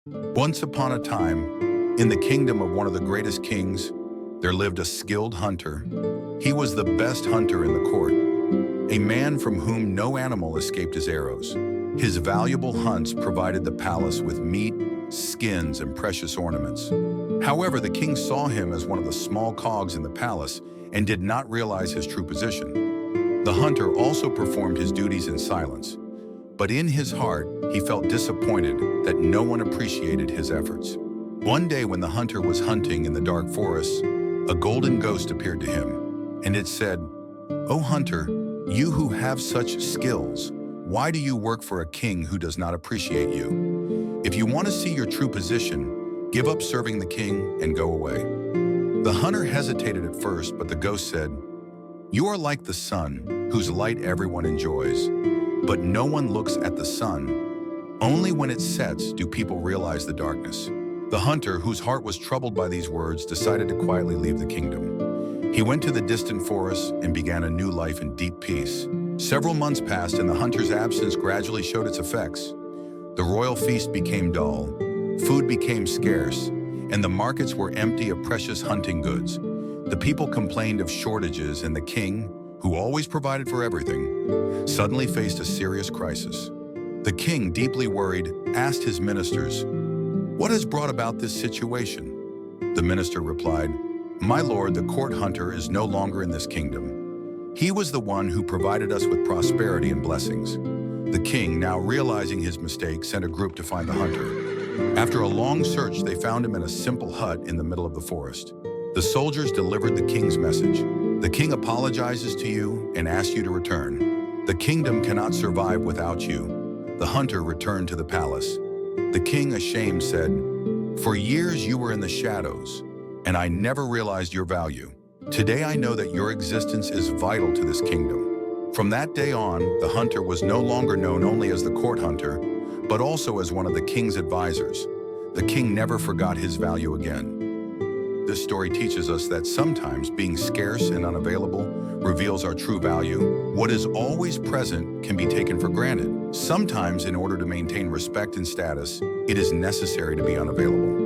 Once upon a time, in the kingdom of one of the greatest kings, there lived a skilled hunter. He was the best hunter in the court, a man from whom no animal escaped his arrows. His valuable hunts provided the palace with meat, skins, and precious ornaments. However, the king saw him as one of the small cogs in the palace and did not realize his true position. The hunter also performed his duties in silence, but in his heart, he felt disappointed that no one appreciated his efforts. One day when the hunter was hunting in the dark forest, a golden ghost appeared to him, and it said, "O hunter, you who have such skills, why do you work for a king who does not appreciate you? If you want to see your true position, give up serving the king and go away." The hunter hesitated at first, but the ghost said, "You are like the sun, whose light everyone enjoys. But no one looks at the sun. Only when it sets do people realize the darkness." The hunter, whose heart was troubled by these words, decided to quietly leave the kingdom. He went to the distant forest and began a new life in deep peace. Several months passed, and the hunter's absence gradually showed its effects. The royal feast became dull, food became scarce, and the markets were empty of precious hunting goods. The people complained of shortages, and the king, who always provided for everything, suddenly faced a serious crisis. The king, deeply worried, asked his ministers, "What has brought about this situation?" The minister replied, "My lord, the court hunter is no longer in this kingdom. He was the one who provided us with prosperity and blessings." The king, now realizing his mistake, sent a group to find the hunter. After a long search, they found him in a simple hut in the middle of the forest. The soldiers delivered the king's message. "The king apologizes to you and asks you to return. The kingdom cannot survive without you." The hunter returned to the palace. The king, ashamed, said, "For years you were in the shadows, and I never realized your value. Today I know that your existence is vital to this kingdom." From that day on, the hunter was no longer known only as the court hunter, but also as one of the king's advisors. The king never forgot his value again. This story teaches us that sometimes being scarce and unavailable reveals our true value. What is always present can be taken for granted. Sometimes, in order to maintain respect and status, it is necessary to be unavailable.